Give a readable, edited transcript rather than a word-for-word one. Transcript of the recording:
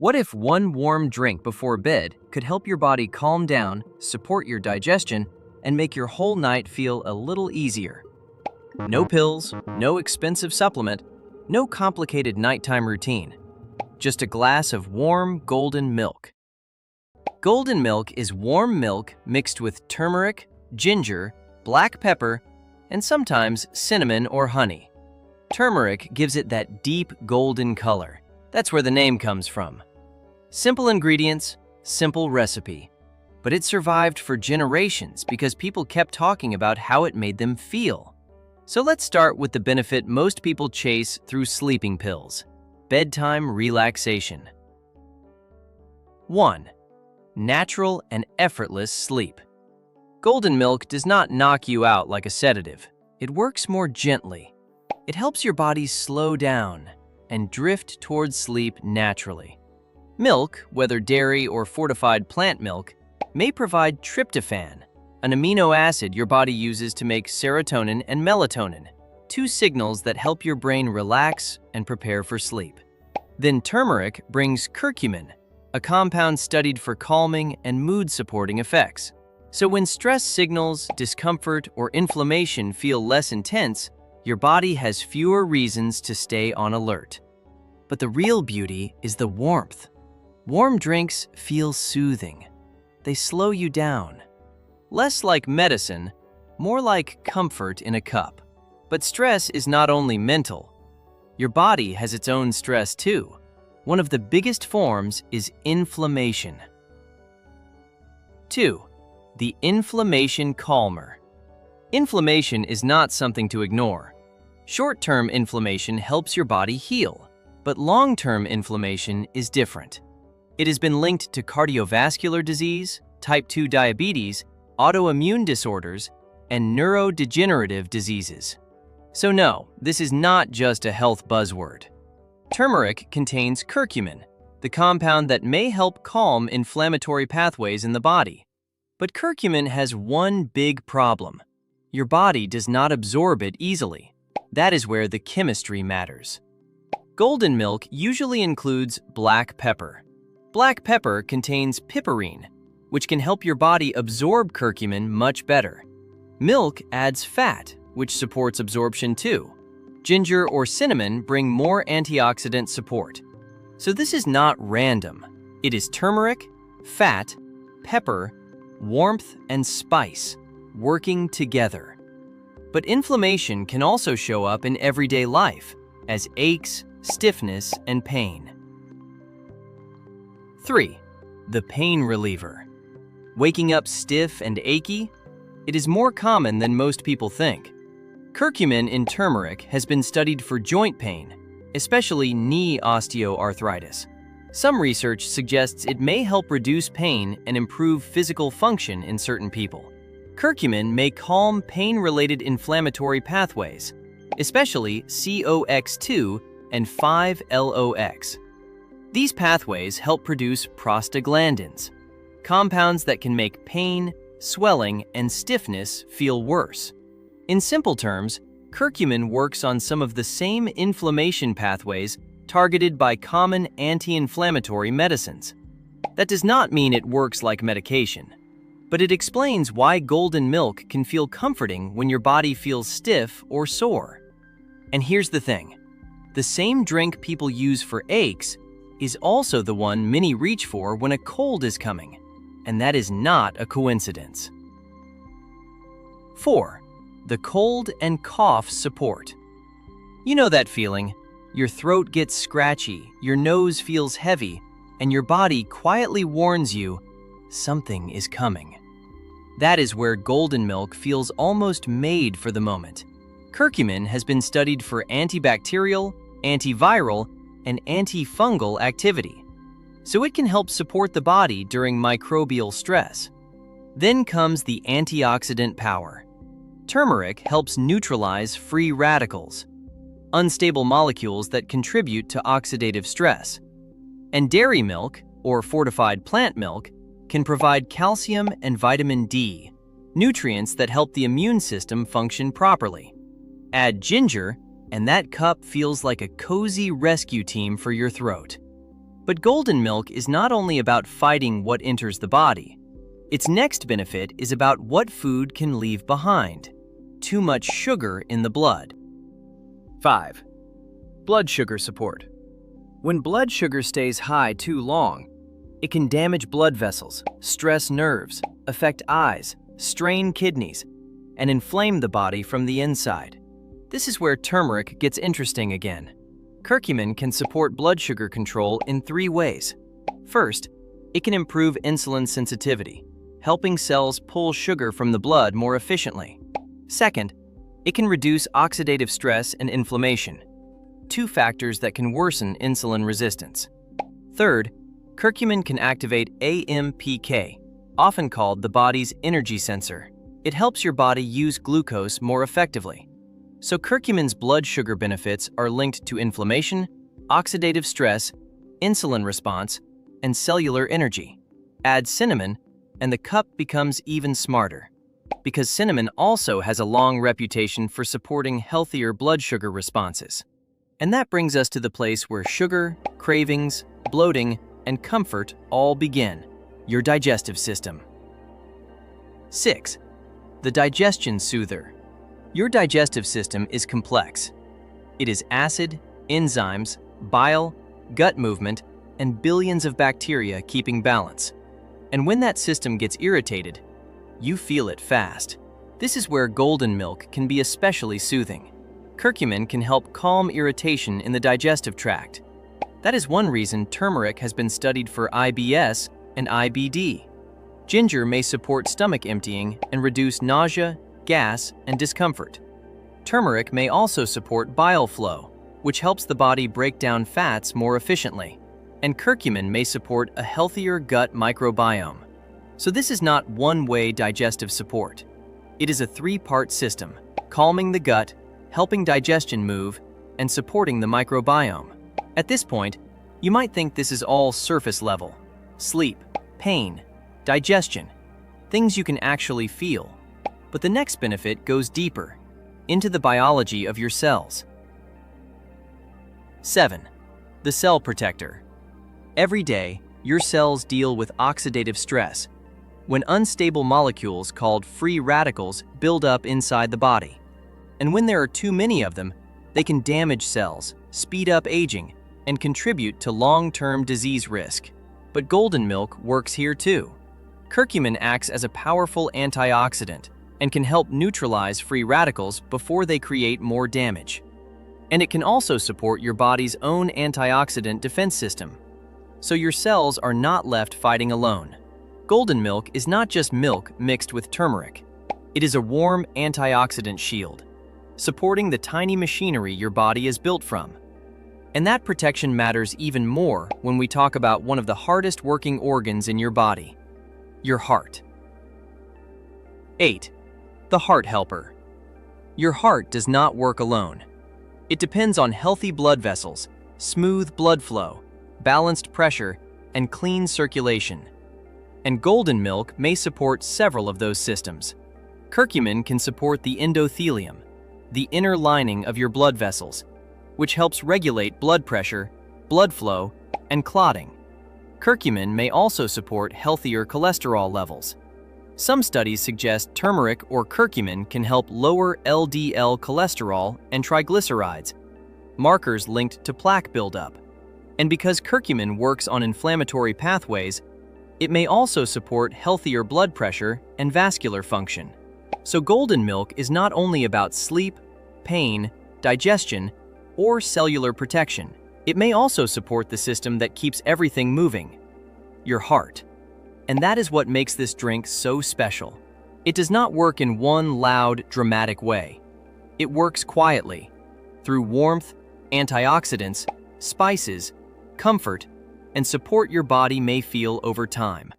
What if one warm drink before bed could help your body calm down, support your digestion, and make your whole night feel a little easier? No pills, no expensive supplement, no complicated nighttime routine. Just a glass of warm golden milk. Golden milk is warm milk mixed with turmeric, ginger, black pepper, and sometimes cinnamon or honey. Turmeric gives it that deep golden color. That's where the name comes from. Simple ingredients, simple recipe. But it survived for generations because people kept talking about how it made them feel. So let's start with the benefit most people chase through sleeping pills: bedtime relaxation. 1. Natural and effortless sleep. Golden milk does not knock you out like a sedative. It works more gently. It helps your body slow down and drift towards sleep naturally. Milk, whether dairy or fortified plant milk, may provide tryptophan, an amino acid your body uses to make serotonin and melatonin, two signals that help your brain relax and prepare for sleep. Then turmeric brings curcumin, a compound studied for calming and mood-supporting effects. So when stress signals, discomfort, or inflammation feel less intense, your body has fewer reasons to stay on alert. But the real beauty is the warmth. Warm drinks feel soothing. They slow you down. Less like medicine, more like comfort in a cup. But stress is not only mental. Your body has its own stress too. One of the biggest forms is inflammation. 2. The inflammation calmer. Inflammation is not something to ignore. Short-term inflammation helps your body heal, but long-term inflammation is different. It has been linked to cardiovascular disease, type 2 diabetes, autoimmune disorders, and neurodegenerative diseases. So no, this is not just a health buzzword. Turmeric contains curcumin, the compound that may help calm inflammatory pathways in the body. But curcumin has one big problem. Your body does not absorb it easily. That is where the chemistry matters. Golden milk usually includes black pepper. Black pepper contains piperine, which can help your body absorb curcumin much better. Milk adds fat, which supports absorption too. Ginger or cinnamon bring more antioxidant support. So this is not random. It is turmeric, fat, pepper, warmth, and spice working together. But inflammation can also show up in everyday life as aches, stiffness, and pain. 3. The pain reliever. Waking up stiff and achy? It is more common than most people think. Curcumin in turmeric has been studied for joint pain, especially knee osteoarthritis. Some research suggests it may help reduce pain and improve physical function in certain people. Curcumin may calm pain-related inflammatory pathways, especially COX-2 and 5-LOX. These pathways help produce prostaglandins, compounds that can make pain, swelling, and stiffness feel worse. In simple terms, curcumin works on some of the same inflammation pathways targeted by common anti-inflammatory medicines. That does not mean it works like medication, but it explains why golden milk can feel comforting when your body feels stiff or sore. And here's the thing. The same drink people use for aches is also the one many reach for when a cold is coming, and that is not a coincidence. 4. The cold and cough support. You know that feeling. Your throat gets scratchy, your nose feels heavy, and your body quietly warns you something is coming. That is where golden milk feels almost made for the moment. Curcumin has been studied for antibacterial, antiviral, and antifungal activity, so it can help support the body during microbial stress. Then comes the antioxidant power. Turmeric helps neutralize free radicals, unstable molecules that contribute to oxidative stress. And dairy milk, or fortified plant milk, can provide calcium and vitamin D, nutrients that help the immune system function properly. Add ginger, and that cup feels like a cozy rescue team for your throat. But golden milk is not only about fighting what enters the body. Its next benefit is about what food can leave behind: too much sugar in the blood. 5. Blood sugar support. When blood sugar stays high too long, it can damage blood vessels, stress nerves, affect eyes, strain kidneys, and inflame the body from the inside. This is where turmeric gets interesting again. Curcumin can support blood sugar control in 3 ways. First, it can improve insulin sensitivity, helping cells pull sugar from the blood more efficiently. Second, it can reduce oxidative stress and inflammation, 2 factors that can worsen insulin resistance. Third, curcumin can activate AMPK, often called the body's energy sensor. It helps your body use glucose more effectively. So curcumin's blood sugar benefits are linked to inflammation, oxidative stress, insulin response, and cellular energy. Add cinnamon, and the cup becomes even smarter, because cinnamon also has a long reputation for supporting healthier blood sugar responses. And that brings us to the place where sugar, cravings, bloating, and comfort all begin: your digestive system. 6. The digestion soother. Your digestive system is complex. It is acid, enzymes, bile, gut movement, and billions of bacteria keeping balance. And when that system gets irritated, you feel it fast. This is where golden milk can be especially soothing. Curcumin can help calm irritation in the digestive tract. That is one reason turmeric has been studied for IBS and IBD. Ginger may support stomach emptying and reduce nausea, gas, and discomfort. Turmeric may also support bile flow, which helps the body break down fats more efficiently. And curcumin may support a healthier gut microbiome. So this is not one-way digestive support. It is a 3-part system: calming the gut, helping digestion move, and supporting the microbiome. At this point, you might think this is all surface level: sleep, pain, digestion, things you can actually feel. But the next benefit goes deeper, into the biology of your cells. 7. The cell protector. Every day, your cells deal with oxidative stress, when unstable molecules called free radicals build up inside the body. And when there are too many of them, they can damage cells, speed up aging, and contribute to long-term disease risk. But golden milk works here too. Curcumin acts as a powerful antioxidant and can help neutralize free radicals before they create more damage. And it can also support your body's own antioxidant defense system, so your cells are not left fighting alone. Golden milk is not just milk mixed with turmeric. It is a warm antioxidant shield, supporting the tiny machinery your body is built from. And that protection matters even more when we talk about one of the hardest working organs in your body: your heart. 8. The heart helper. Your heart does not work alone. It depends on healthy blood vessels, smooth blood flow, balanced pressure, and clean circulation. And golden milk may support several of those systems. Curcumin can support the endothelium, the inner lining of your blood vessels, which helps regulate blood pressure, blood flow, and clotting. Curcumin may also support healthier cholesterol levels. Some studies suggest turmeric or curcumin can help lower LDL cholesterol and triglycerides, markers linked to plaque buildup. And because curcumin works on inflammatory pathways, it may also support healthier blood pressure and vascular function. So golden milk is not only about sleep, pain, digestion, or cellular protection. It may also support the system that keeps everything moving: your heart. And that is what makes this drink so special. It does not work in one loud, dramatic way. It works quietly, through warmth, antioxidants, spices, comfort, and support your body may feel over time.